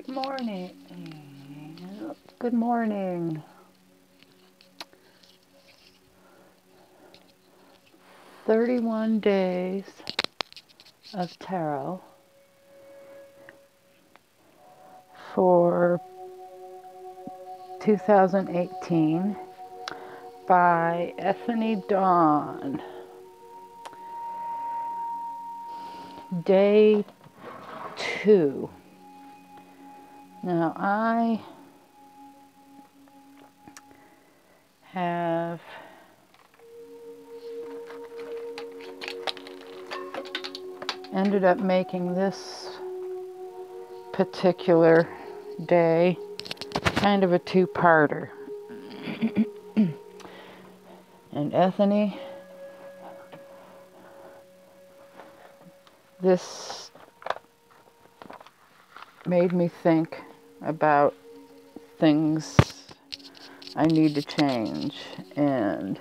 Good morning. Good morning. 31 days of tarot for 2018 by Ethany Dawn. Day 2. Now I have ended up making this particular day kind of a two-parter. And Ethany, this made me think about things I need to change, and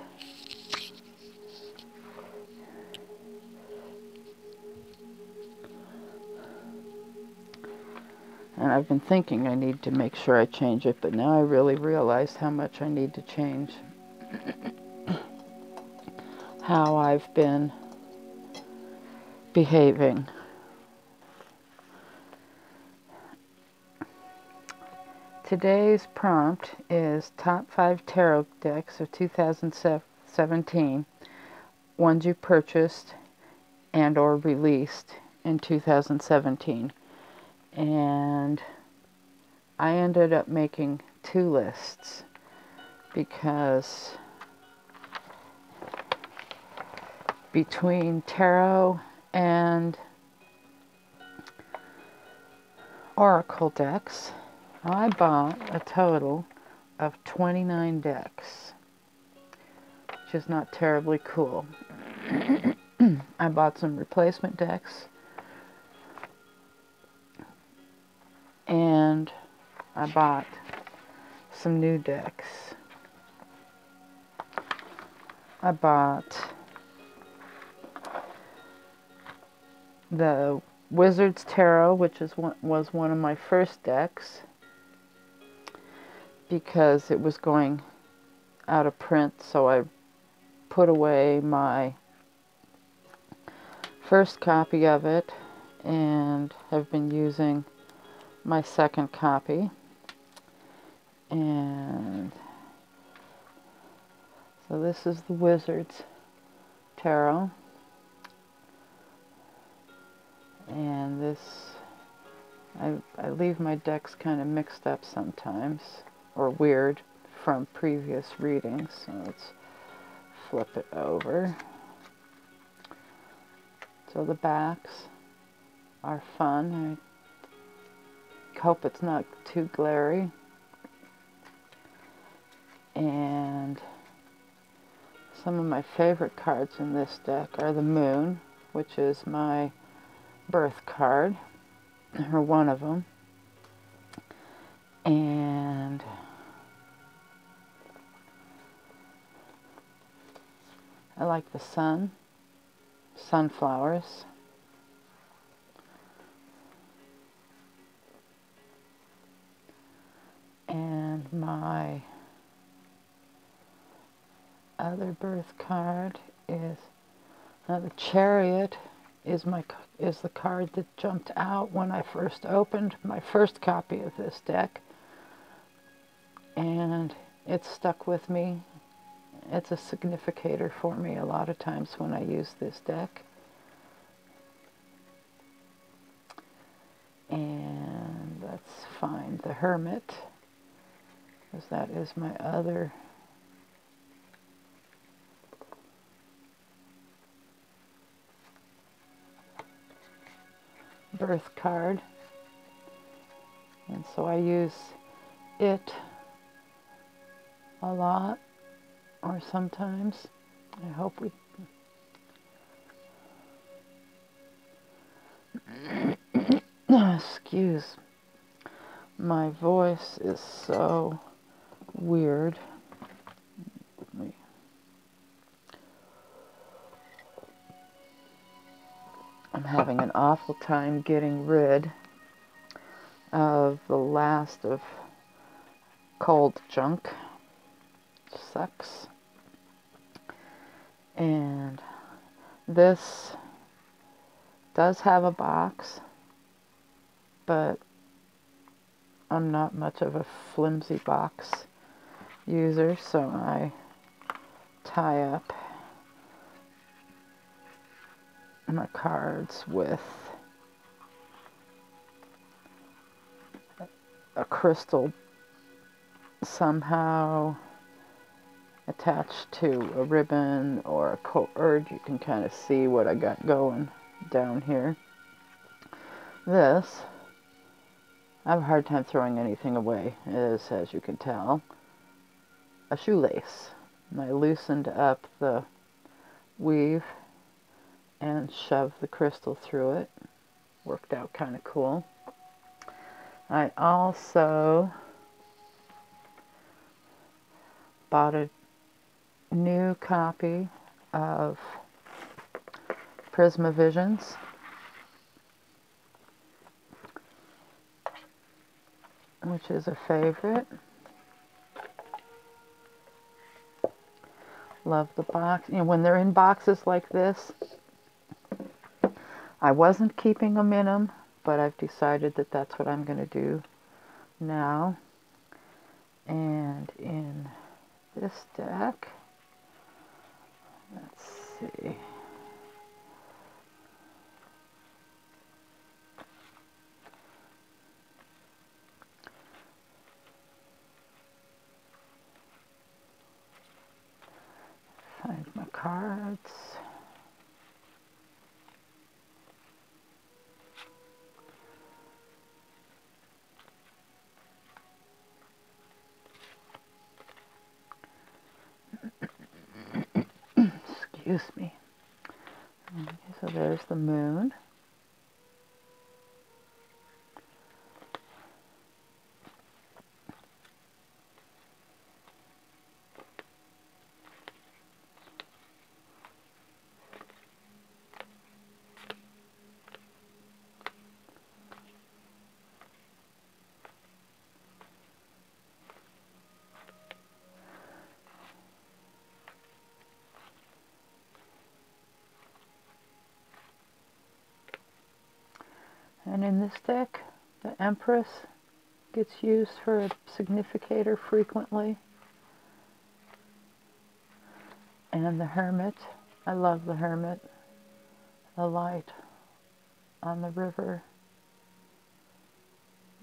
I've been thinking I need to make sure I change it, but now I really realize how much I need to change. How I've been behaving. Today's prompt is top 5 tarot decks of 2017, ones you purchased and or released in 2017. And I ended up making 2 lists because between tarot and oracle decks, I bought a total of 29 decks, which is not terribly cool. I bought some replacement decks, and I bought some new decks. I bought the Wizard's Tarot, which was one of my first decks, because it was going out of print, so I put away my first copy of it and have been using my second copy. And so this is the Wizard's Tarot, and this, I leave my decks kind of mixed up sometimes, or weird from previous readings. So let's flip it over. So the backs are fun. I hope it's not too glary. And some of my favorite cards in this deck are the Moon, which is my birth card, or one of them. And I like the sun, sunflowers, and my other birth card is the Chariot. Is the card that jumped out when I first opened my first copy of this deck, and it's stuck with me. It's a significator for me a lot of times when I use this deck. And let's find the Hermit, because that is my other birth card, and so I use it a lot, or sometimes. I hope we excuse my voice is so weird. I'm having an awful time getting rid of the last of Cold Junk. Sucks. And this does have a box, but I'm not much of a flimsy box user, so I tie up my cards with a crystal somehow attached to a ribbon or a cord. You can kind of see what I got going down here. This, I have a hard time throwing anything away. It is, as you can tell, a shoelace. And I loosened up the weave and shoved the crystal through it. Worked out kind of cool. I also bought a new copy of Prisma Visions. Which is a favorite. Love the box. You know, when they're in boxes like this, I wasn't keeping them in them, but I've decided that that's what I'm going to do now. And in this deck, let's see. Find my cards. Excuse me. Okay, so there's the moon. And in this deck, the Empress gets used for a significator frequently. And the Hermit. I love the Hermit. The light on the river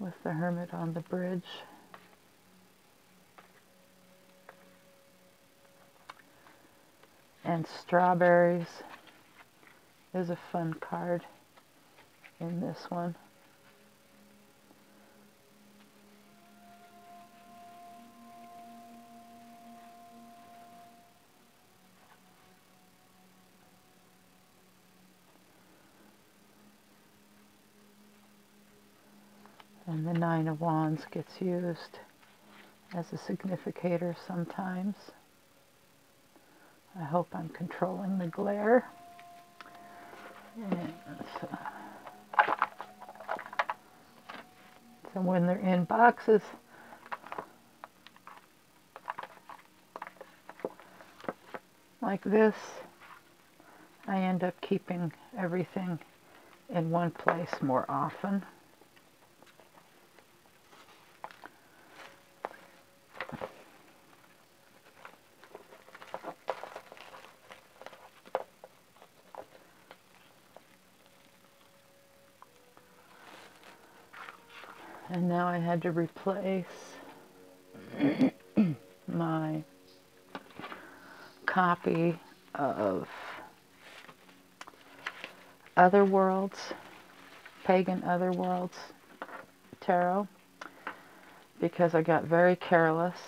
with the Hermit on the bridge. And Strawberries is a fun card in this one. And the Nine of Wands gets used as a significator sometimes. I hope I'm controlling the glare. And so when they're in boxes, like this, I end up keeping everything in one place more often. And now I had to replace my copy of Otherworlds, Pagan Otherworlds Tarot, because I got very careless.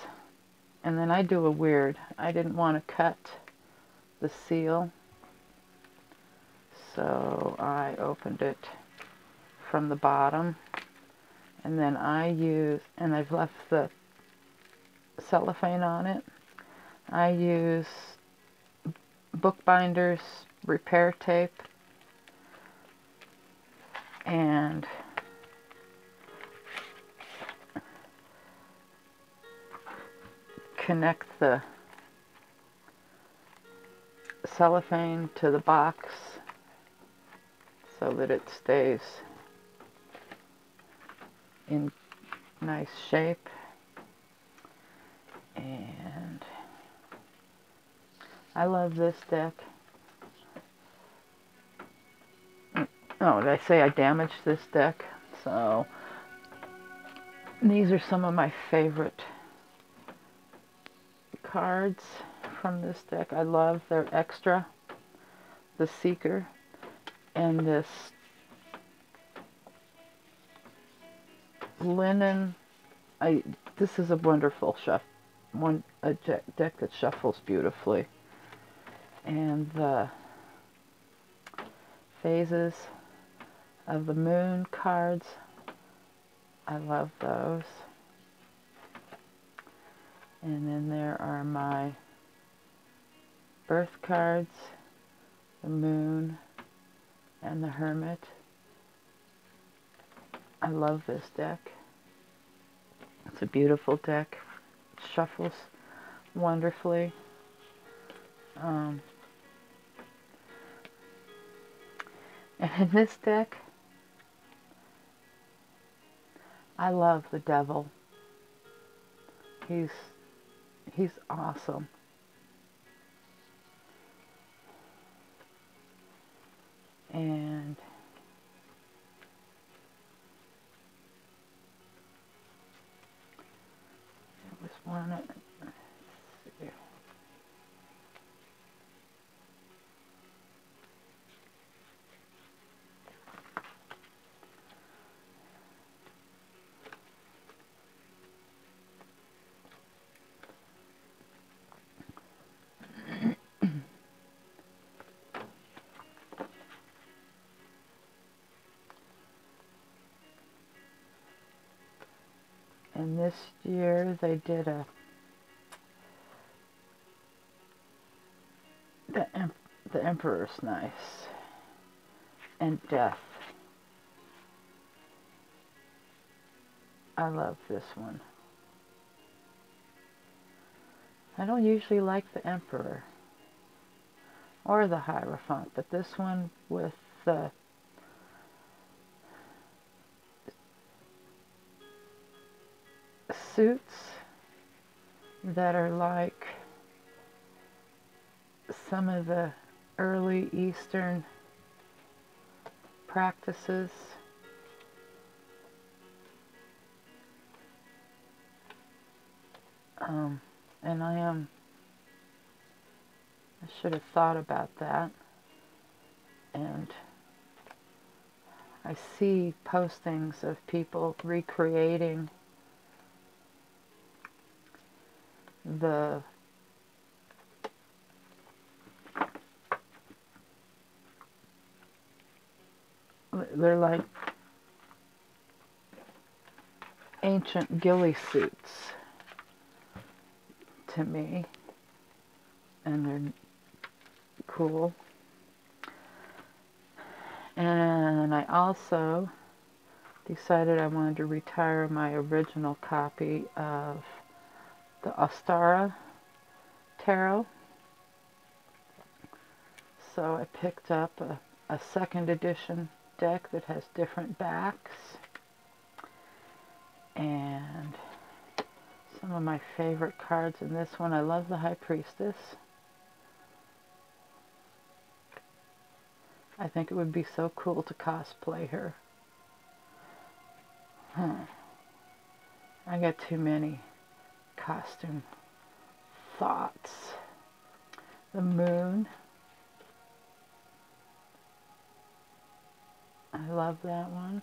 And then I do a weird. I didn't want to cut the seal, so I opened it from the bottom. And then I use, and I've left the cellophane on it. I use bookbinders, repair tape, and connect the cellophane to the box so that it stays in nice shape. And I love this deck. Oh, did I say I damaged this deck? So these are some of my favorite cards from this deck. I love their extra, the Seeker, and this linen. This is a wonderful deck that shuffles beautifully. And the phases of the moon cards, I love those. And then there are my birth cards, the moon and the hermit. I love this deck. It's a beautiful deck. It shuffles wonderfully. And in this deck, I love the devil. He's awesome. And there was one, let's see. And this year they did the Emperor's nice, and Death. I love this one. I don't usually like the Emperor or the Hierophant, but this one with the suits that are like some of the early Eastern practices. And I should have thought about that. And I see postings of people recreating they're like ancient ghillie suits to me, and they're cool. And I also decided I wanted to retire my original copy of the Astara Tarot. So I picked up a second edition deck that has different backs. And some of my favorite cards in this one. I love the High Priestess. I think it would be so cool to cosplay her. I got too many costume thoughts. The Moon. I love that one.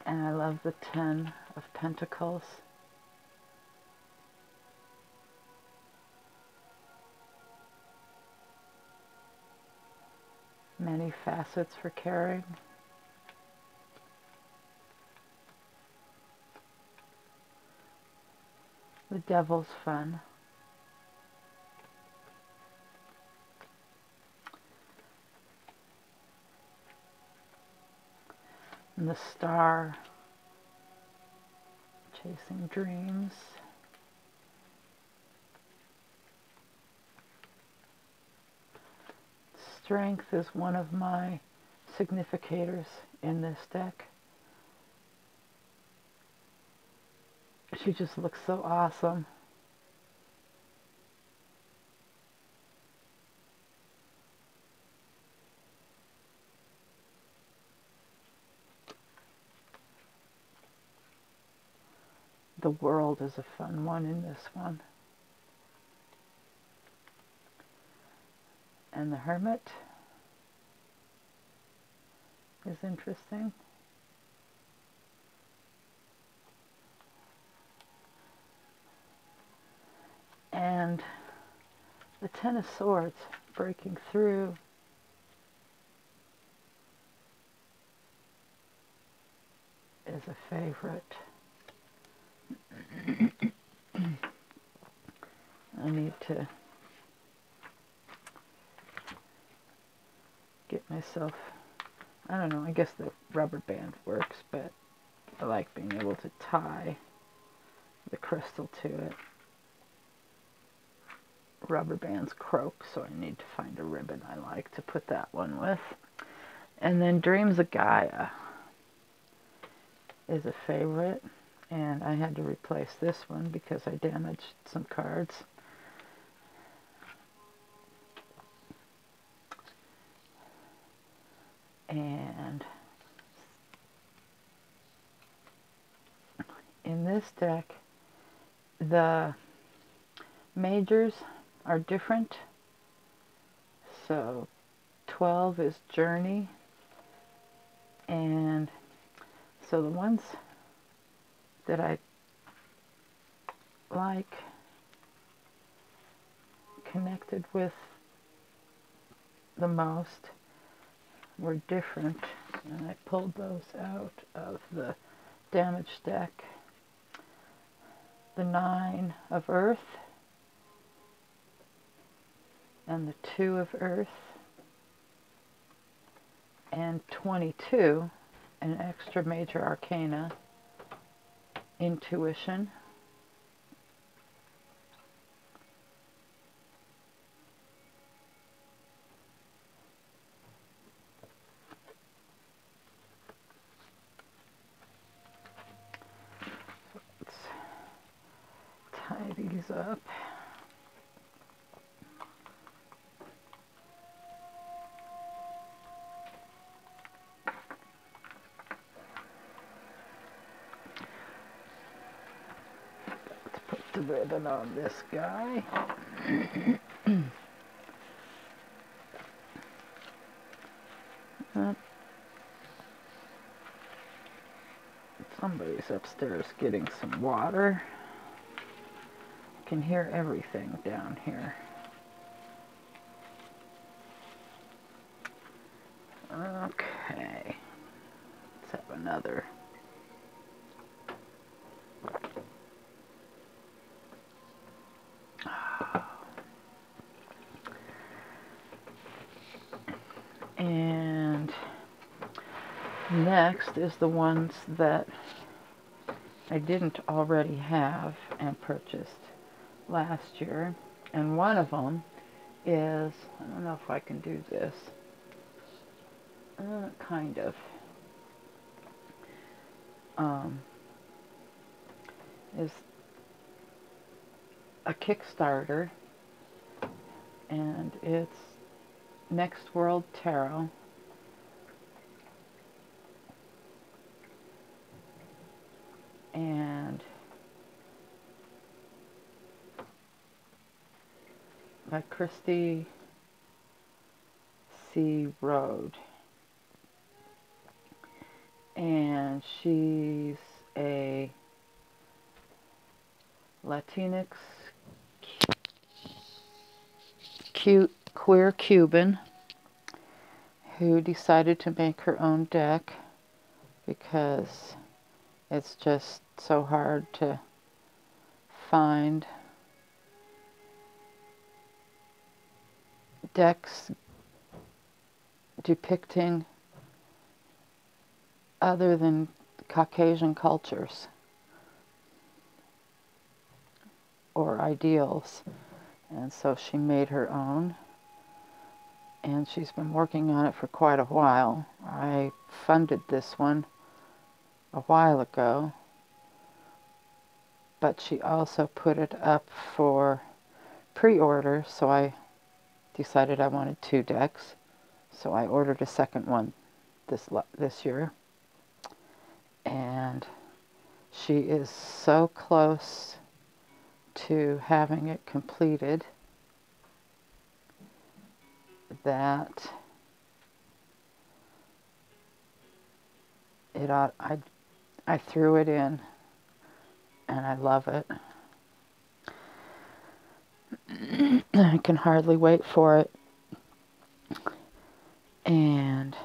And I love the 10 of Pentacles. Many facets for caring. The Devil's fun. And the Star, Chasing Dreams. Strength is one of my significators in this deck. She just looks so awesome. The World is a fun one in this one. And the Hermit is interesting. And the Ten of Swords, Breaking Through. Is a favorite. I need to get myself, I don't know, I guess the rubber band works, but I like being able to tie the crystal to it. Rubber bands croak, so I need to find a ribbon I like to put that one with. And then Dreams of Gaia is a favorite, and I had to replace this one because I damaged some cards. And in this deck, the majors are different. So 12 is Journey, and so the ones that I like connected with the most were different, and I pulled those out of the damage deck. The 9 of Earth and the 2 of Earth, and 22, an extra major arcana, Intuition. Let's tie these up. The ribbon on this guy. Somebody's upstairs getting some water. I can hear everything down here. Okay. Let's have another. And next is the ones that I didn't already have and purchased last year. And one of them is, I don't know if I can do this, kind of, is a Kickstarter, and it's Next World Tarot. And by Christy C. Road. And she's a Latinx queer Cuban who decided to make her own deck because it's just so hard to find decks depicting other than Caucasian cultures or ideals. And so she made her own, and she's been working on it for quite a while. I funded this one a while ago, but she also put it up for pre-order, so I decided I wanted 2 decks. So I ordered a second one this year, and she is so close to having it completed that I threw it in, and I love it. I can hardly wait for it. And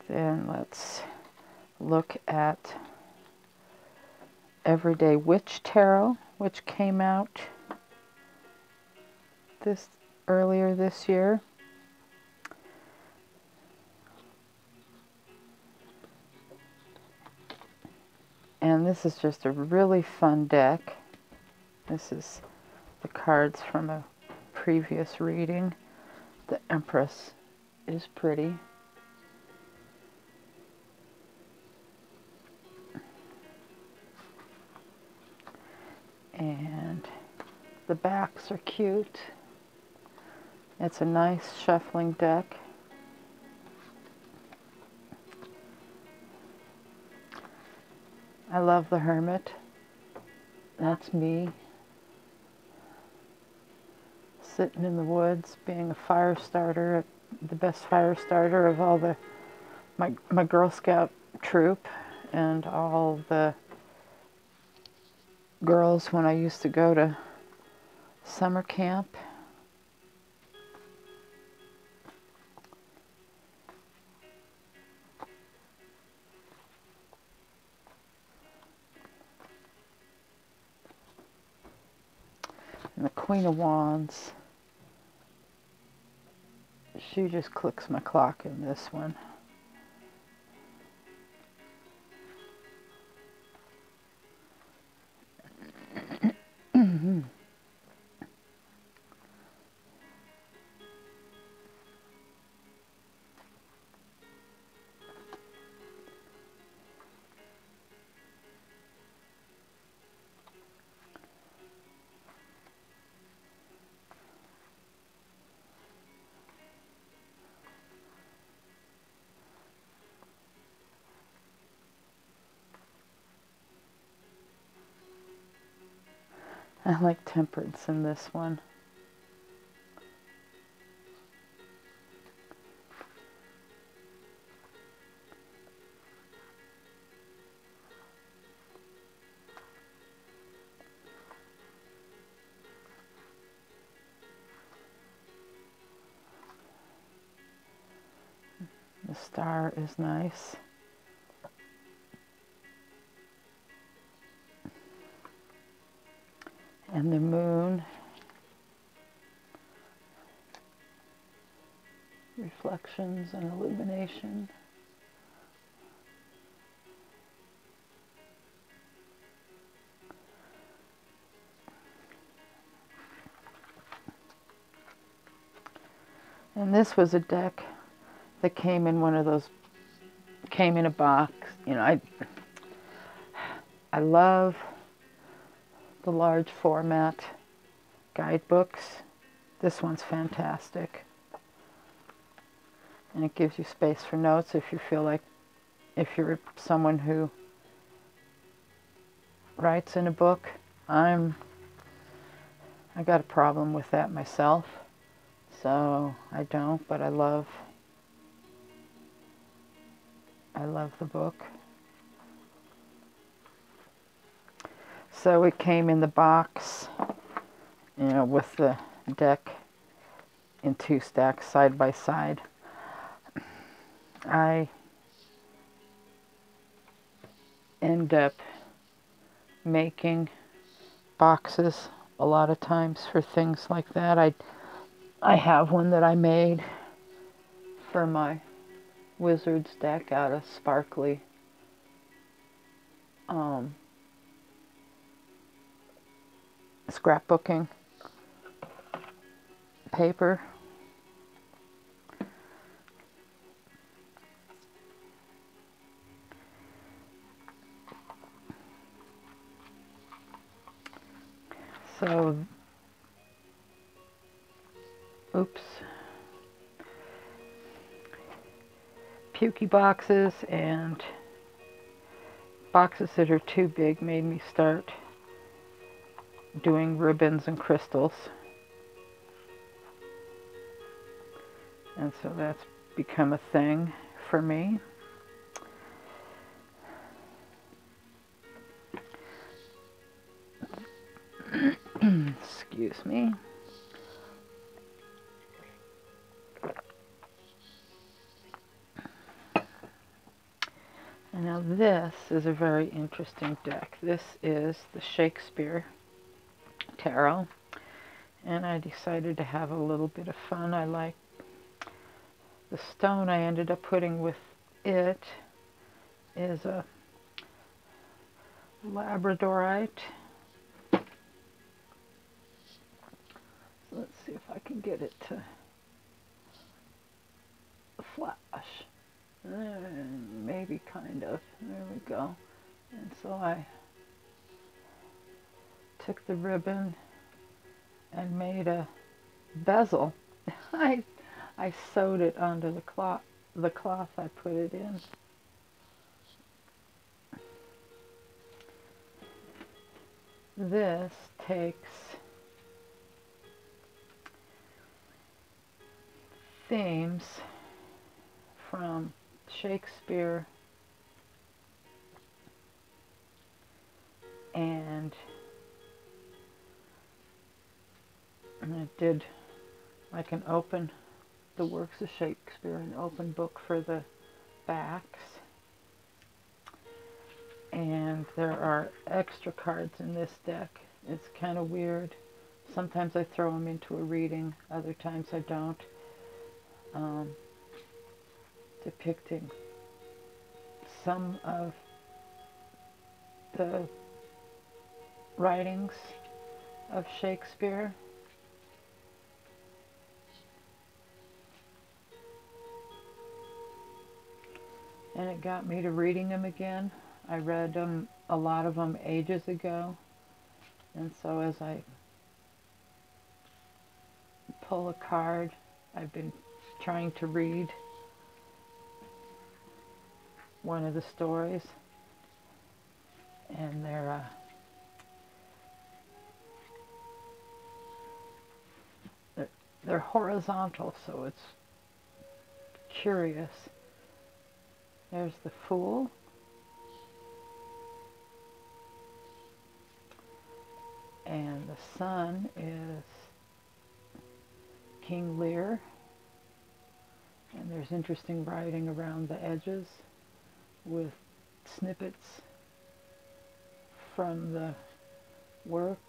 then let's look at Everyday Witch Tarot, which came out earlier this year. And this is just a really fun deck. This is the cards from a previous reading. The Empress is pretty. And the backs are cute. It's a nice shuffling deck. I love the Hermit. That's me. Sitting in the woods, being a fire starter, the best fire starter of all my Girl Scout troop and all the girls when I used to go to summer camp. And the Queen of Wands, she just clicks my clock in this one. I like Temperance in this one. The star is nice. And the moon. Reflections and illumination. And this was a deck that came in one of those, came in a box. You know, I love the large format guidebooks. This one's fantastic. And it gives you space for notes if you feel like, if you're someone who writes in a book. I got a problem with that myself, so I don't, but I love the book. So it came in the box, you know, with the deck in 2 stacks side by side. I end up making boxes a lot of times for things like that. I have one that I made for my Wizards deck out of sparkly scrapbooking paper. So, oops. Pukey boxes and boxes that are too big made me start doing ribbons and crystals. And so that's become a thing for me. Excuse me. And now this is a very interesting deck. This is the Shakespeare Tarot. And I decided to have a little bit of fun. I like the stone I ended up putting with it is a Labradorite. So let's see if I can get it to flash. Maybe kind of. There we go. And so I took the ribbon and made a bezel. I sewed it onto the cloth I put it in. This takes themes from Shakespeare and I did like an open, the works of Shakespeare, an open book for the backs. And there are extra cards in this deck. It's kind of weird. Sometimes I throw them into a reading, other times I don't. Depicting some of the writings of Shakespeare. And it got me to reading them again. I read them, a lot of them, ages ago. And so as I pull a card, I've been trying to read one of the stories. And they're horizontal, so it's curious. There's the Fool. And the Sun is King Lear. And there's interesting writing around the edges with snippets from the works.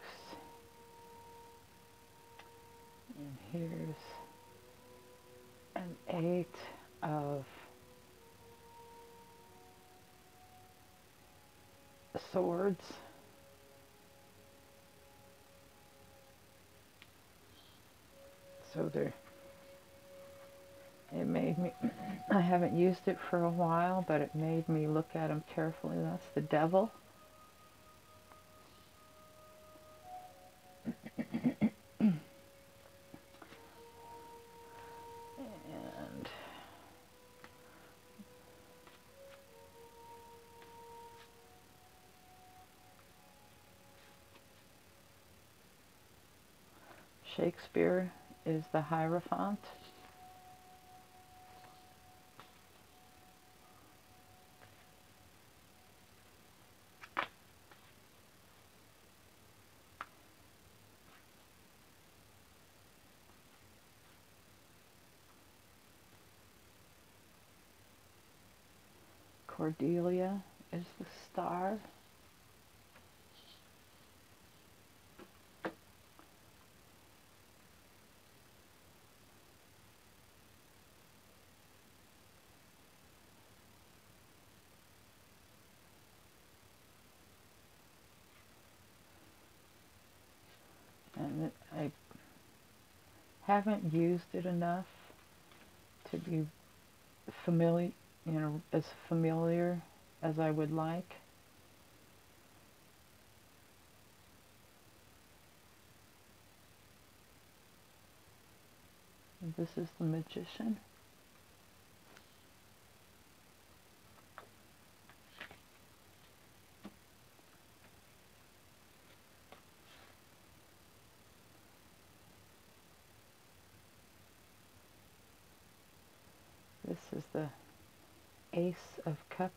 And here's an 8 of swords. So there, it made me, I haven't used it for a while, but it made me look at them carefully. That's the Devil. And Shakespeare is the Hierophant. Cordelia is the Star. And I haven't used it enough to be familiar, as familiar as I would like. And this is the Magician. This is the Ace of Cups.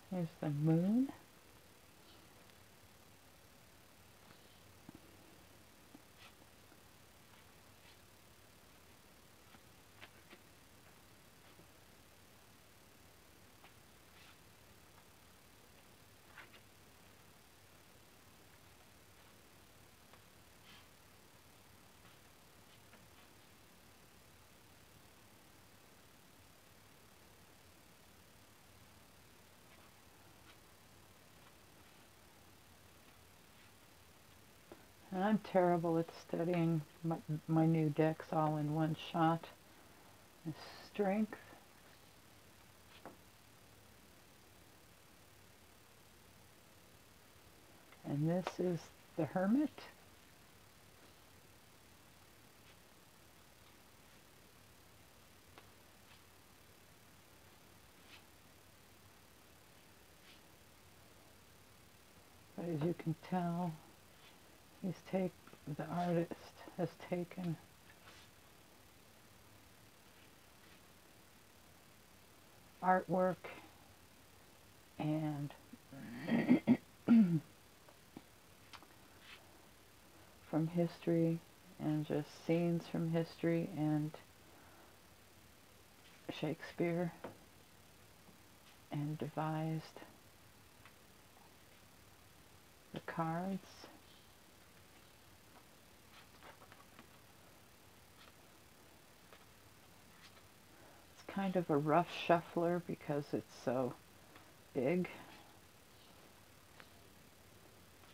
Here's the Moon. And I'm terrible at studying my new decks all in one shot. And Strength. And this is the Hermit. But as you can tell, the artist has taken artwork and from history and just scenes from history and Shakespeare and devised the cards. It's kind of a rough shuffler because it's so big,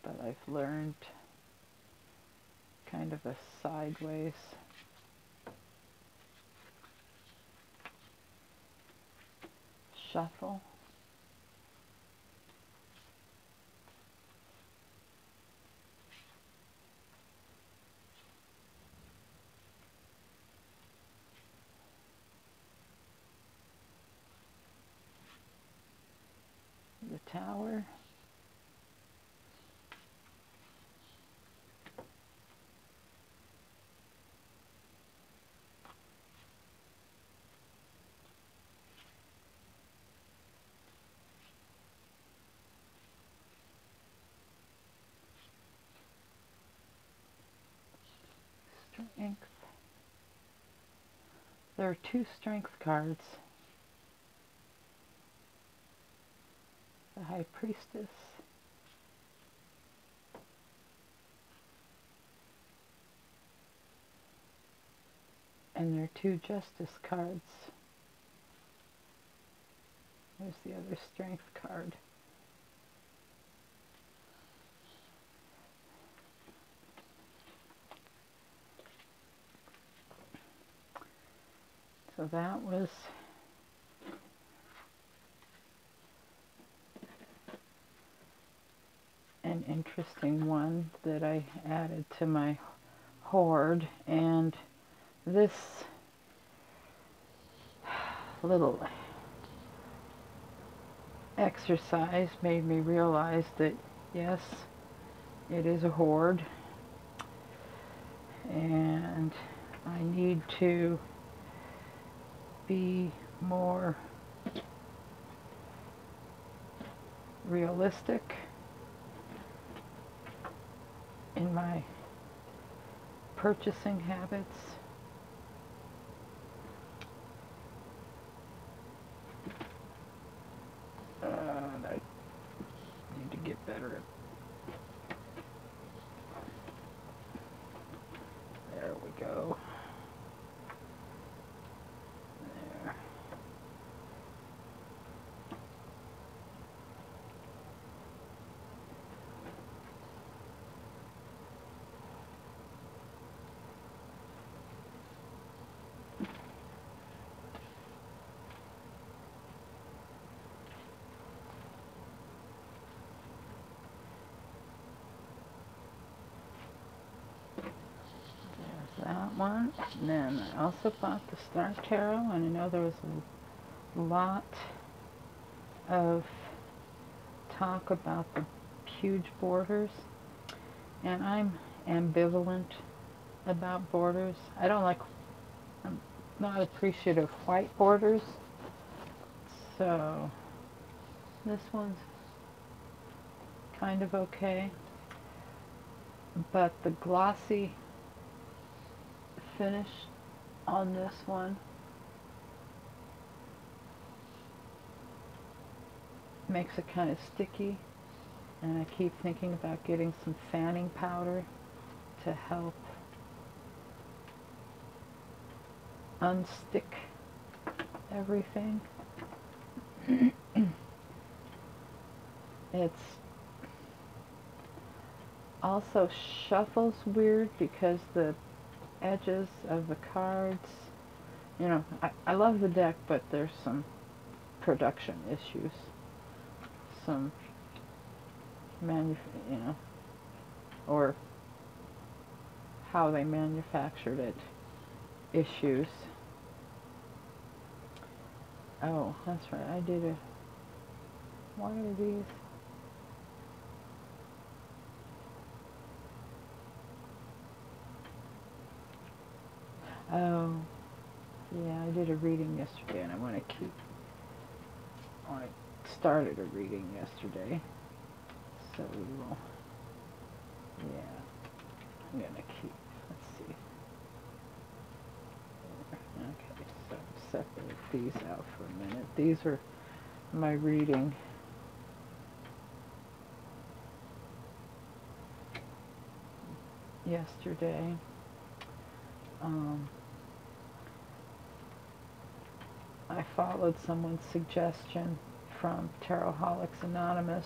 but I've learned kind of a sideways shuffle. The Tower. Strength. There are 2 strength cards. The High Priestess and there are 2 Justice cards. There's the other strength card. So that was an interesting one that I added to my hoard, and this little exercise made me realize that yes, it is a hoard and I need to be more realistic in my purchasing habits. I need to get better at. There we go. There. That one. And then I also bought the Star Tarot, and I know there was a lot of talk about the huge borders, and I'm ambivalent about borders. I'm not appreciative of white borders, so this one's kind of okay, but the glossy finish on this one makes it kind of sticky, and I keep thinking about getting some fanning powder to help unstick everything. It's also shuffles weird because the edges of the cards, you know, I love the deck, but there's some production issues, some or how they manufactured it issues. Oh, that's right, I did a, what are these? Oh, yeah, I did a reading yesterday, and I started a reading yesterday, so we will, yeah, I'm going to keep, let's see, okay, so separate these out for a minute. These are my reading. Yesterday. I followed someone's suggestion from Tarotaholics Anonymous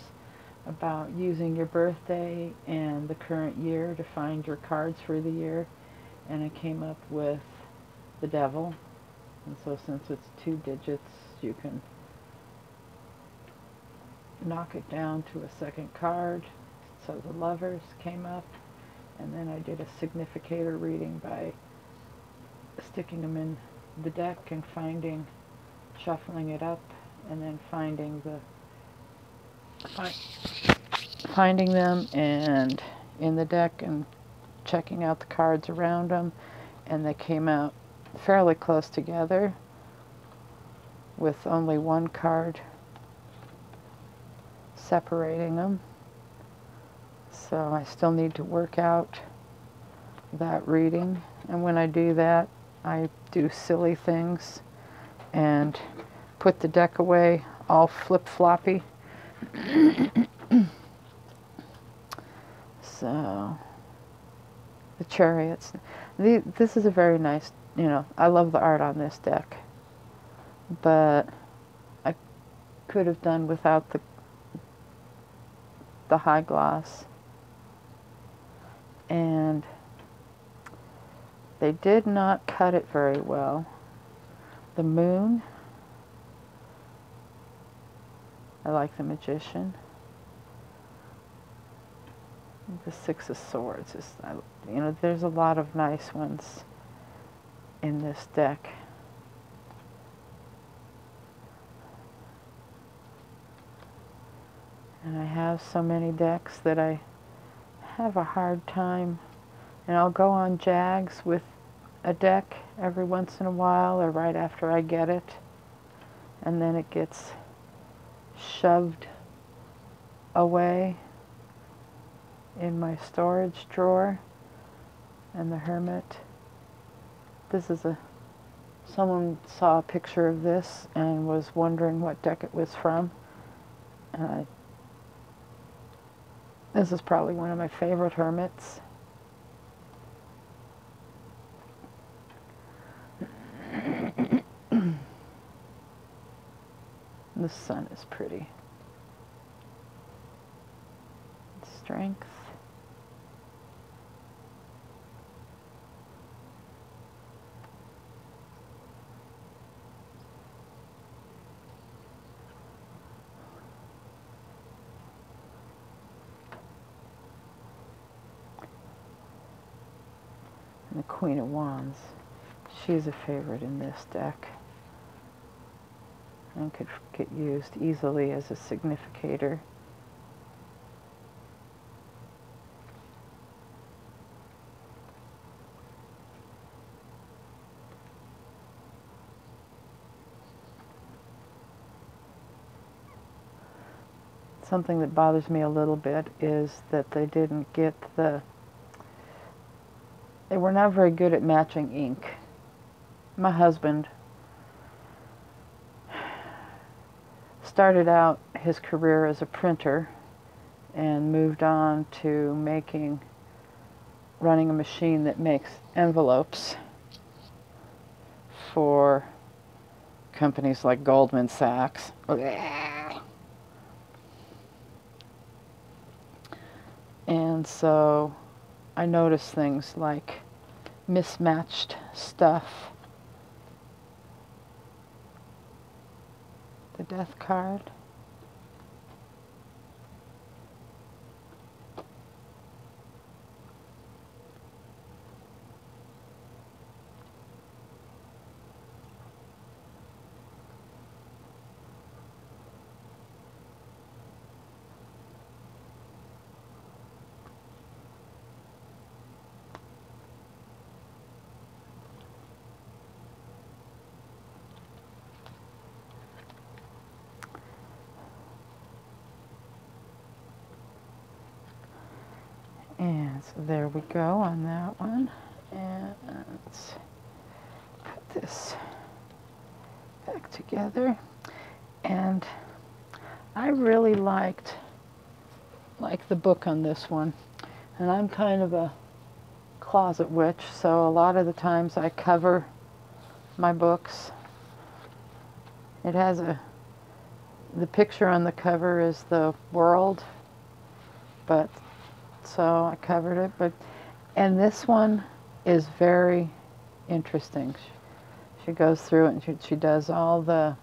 about using your birthday and the current year to find your cards for the year, and I came up with the Devil. And so since it's 2 digits, you can knock it down to a second card. So the Lovers came up, and then I did a significator reading by sticking them in the deck and shuffling it up, and then finding them and in the deck and checking out the cards around them, and they came out fairly close together with only one card separating them. So I still need to work out that reading, and when I do that, I do silly things and put the deck away all flip-floppy. So, the Chariots. This is a very nice, I love the art on this deck, but I could have done without the high gloss. And they did not cut it very well. The Moon, I like the Magician. The Six of Swords is, there's a lot of nice ones in this deck. And I have so many decks that I have a hard time, and I'll go on Jags with a deck every once in a while or right after I get it, and then it gets shoved away in my storage drawer, and the Hermit. This is someone saw a picture of this and was wondering what deck it was from. And this is probably one of my favorite Hermits. The sun is pretty. Strength. And the Queen of Wands. She's a favorite in this deck and could get used easily as a significator. Something that bothers me a little bit is that they didn't get they were not very good at matching ink. My husband started out his career as a printer and moved on to running a machine that makes envelopes for companies like Goldman Sachs. And so I noticed things like mismatched stuff. The Death card. And so there we go on that one. And let's put this back together. And I really liked the book on this one. And I'm kind of a closet witch, so a lot of the times I cover my books. It has the picture on the cover is the world, but so I covered it, and this one is very interesting. She goes through it and she does all the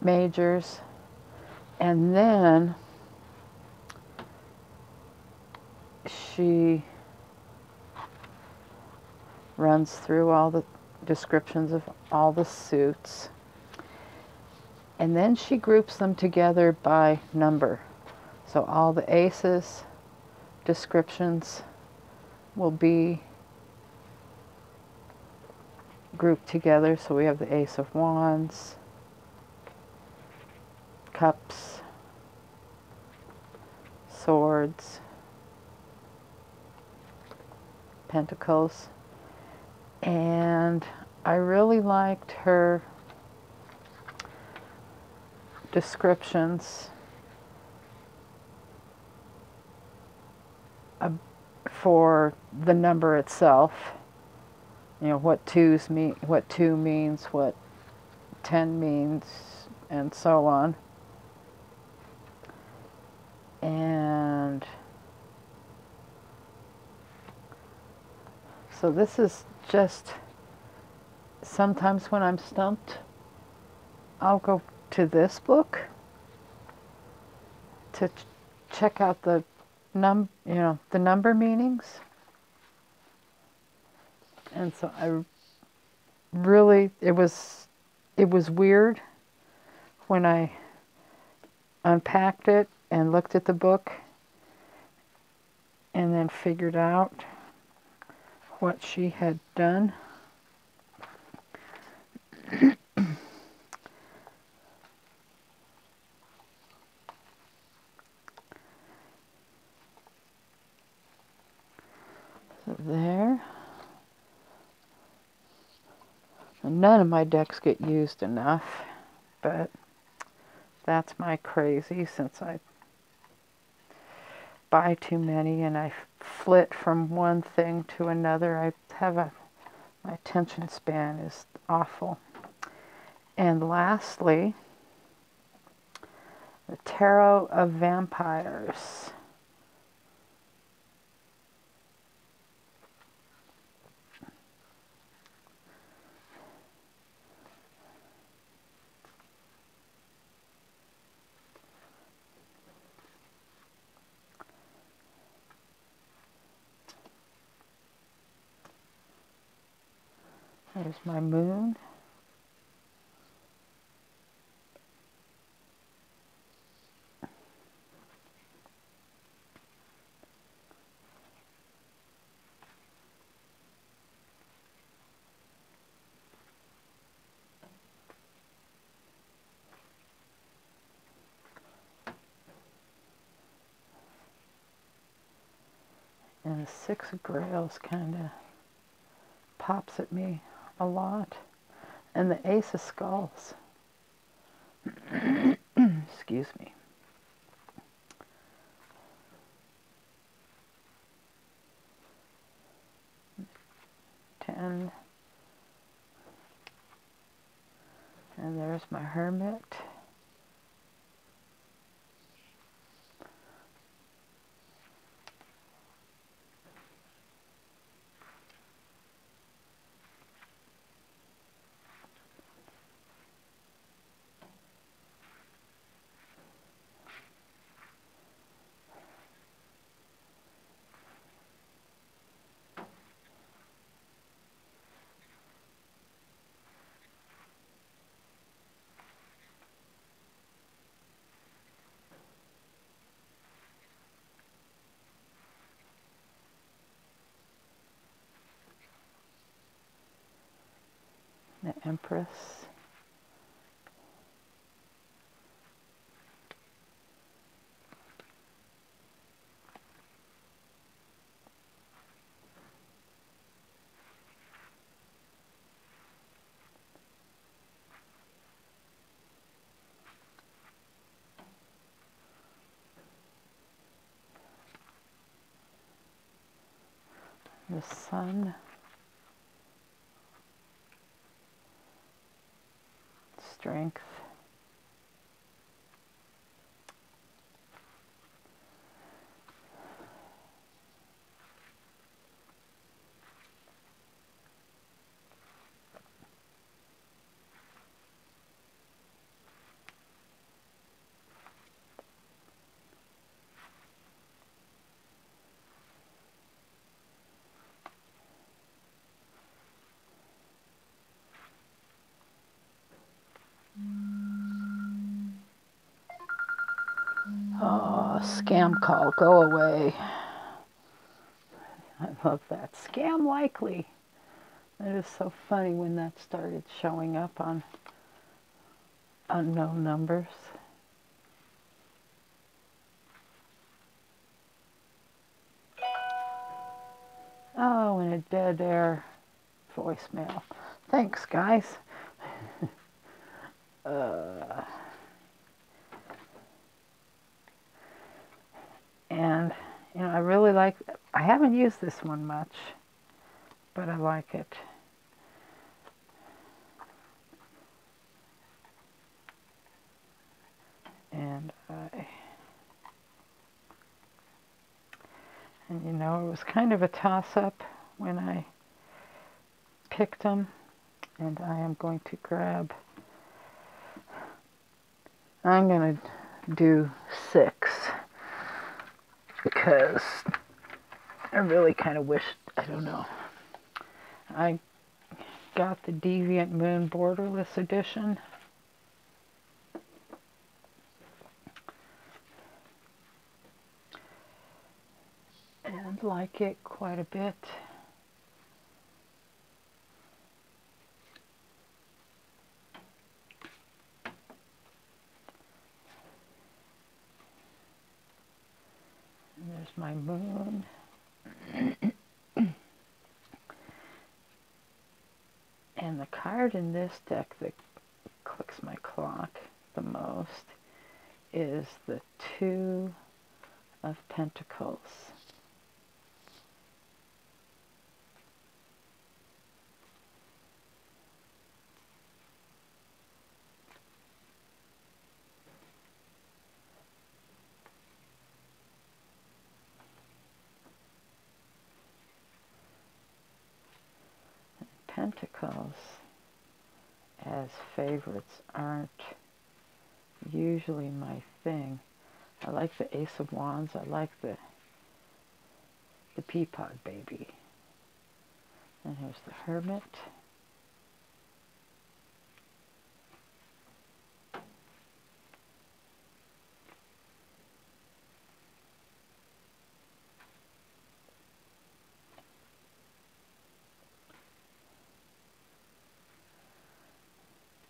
majors, and then she runs through all the descriptions of all the suits. And then she groups them together by number. So all the aces descriptions will be grouped together. So we have the Ace of Wands, Cups, Swords, Pentacles. And I really liked her descriptions for the number itself. You know, what twos mean, what 2 means, what 10 means, and so on. And so this is just, sometimes when I'm stumped, I'll go to this book to check out the number meanings. And so I really, it was weird when I unpacked it and looked at the book and then figured out what she had done. And none of my decks get used enough, but that's my crazy since I buy too many and I flit from one thing to another. I have my attention span is awful. And lastly, the Tarot of Vampires. There's my moon. And the Six of Grails kind of pops at me a lot. And the Ace of Skulls. Excuse me. And there's my Hermit. The Empress. The Sun. Strength. Oh, scam call, go away. I love that. Scam likely. It is so funny when that started showing up on unknown numbers. Oh, and a dead air voicemail. Thanks, guys. And, you know, I really like, I haven't used this one much, but I like it. And you know, it was kind of a toss-up when I picked them. And I am going to grab, I'm going to do 6 because I really kind of wish, I don't know, I got the Deviant Moon Borderless edition. And like it quite a bit. And there's my moon. And the card in this deck that clicks my clock the most is the Two of Pentacles. Pentacles as favorites aren't usually my thing. I like the Ace of Wands. I like the Peapod Baby. And here's the Hermit.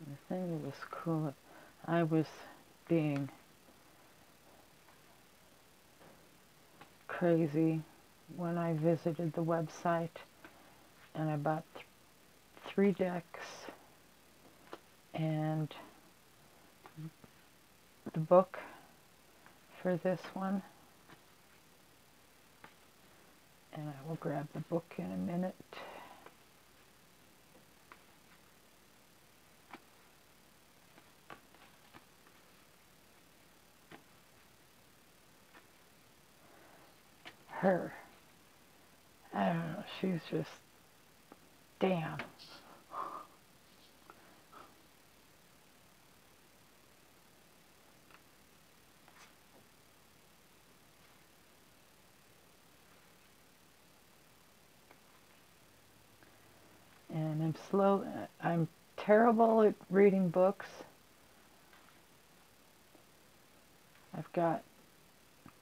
And the thing that was cool, I was being crazy when I visited the website and I bought 3 decks and the book for this one, and I will grab the book in a minute. Her, I don't know, she's just, damn. And I'm terrible at reading books.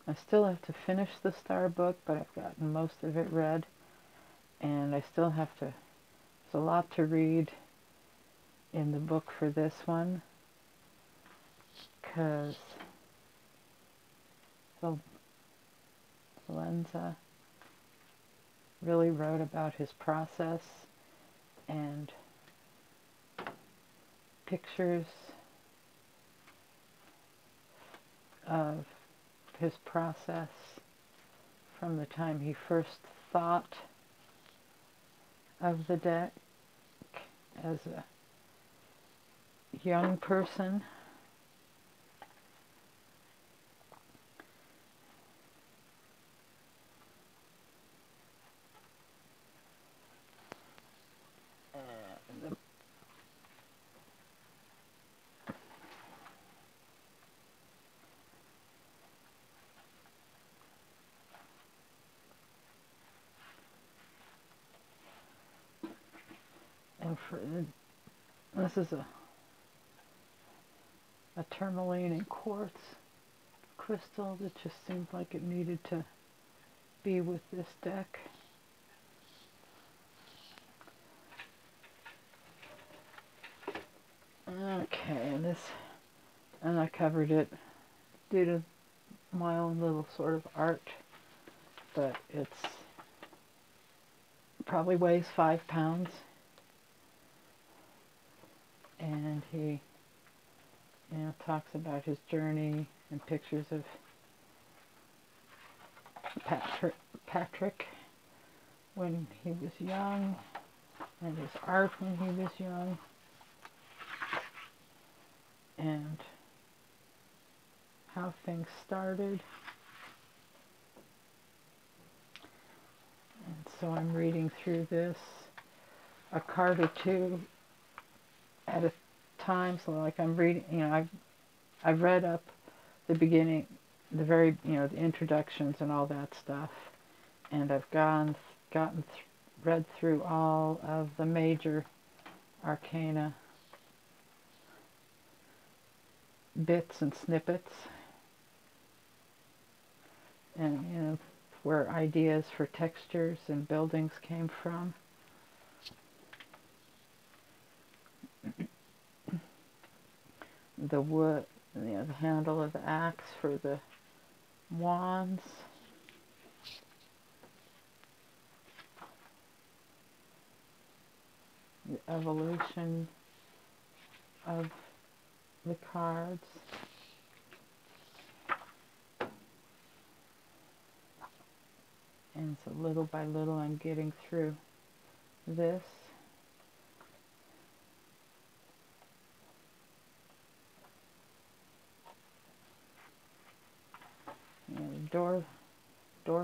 I still have to finish the Star book, but I've gotten most of it read. And I still have to, there's a lot to read in the book for this one, because Valenza really wrote about his process and pictures of his process from the time he first thought of the deck as a young person. This is a tourmaline and quartz crystal that just seemed like it needed to be with this deck. Okay, and I covered it due to my own little sort of art, but it's probably weighs 5 pounds. And he, talks about his journey and pictures of Patrick when he was young, and his art when he was young, and how things started. And so I'm reading through this a card or two at a time. So like I'm reading, I've read up the beginning, the very, the introductions and all that stuff, and I've read through all of the major arcana bits and snippets, and where ideas for textures and buildings came from. The wood, the handle of the axe for the wands. The evolution of the cards. And so little by little I'm getting through this. And door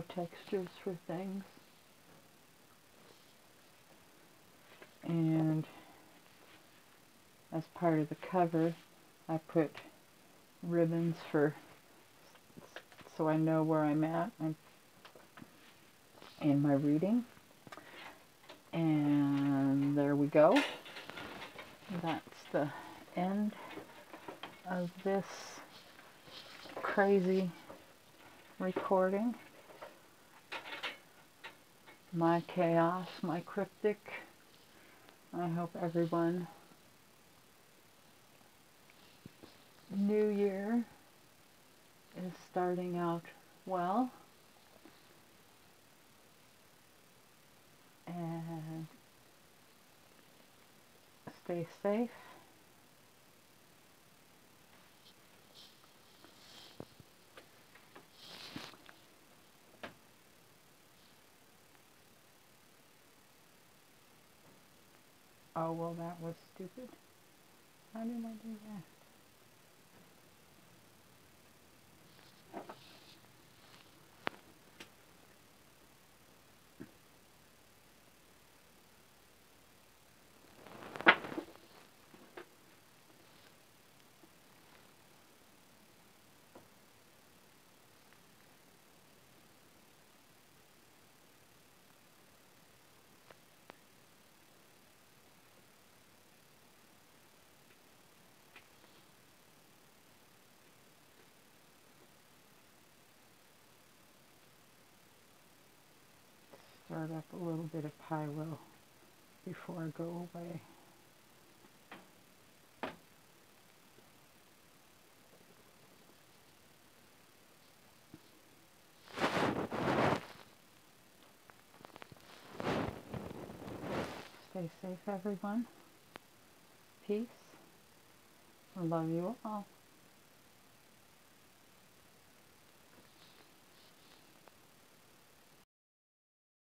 textures for things. And as part of the cover, I put ribbons so I know where I'm at in my reading. And there we go. That's the end of this crazy recording. My chaos, my cryptic. I hope everyone New Year is starting out well. And stay safe. Oh, well, that was stupid. How did I do that? Start up a little bit of pyro before I go away. Stay safe, everyone. Peace. I love you all.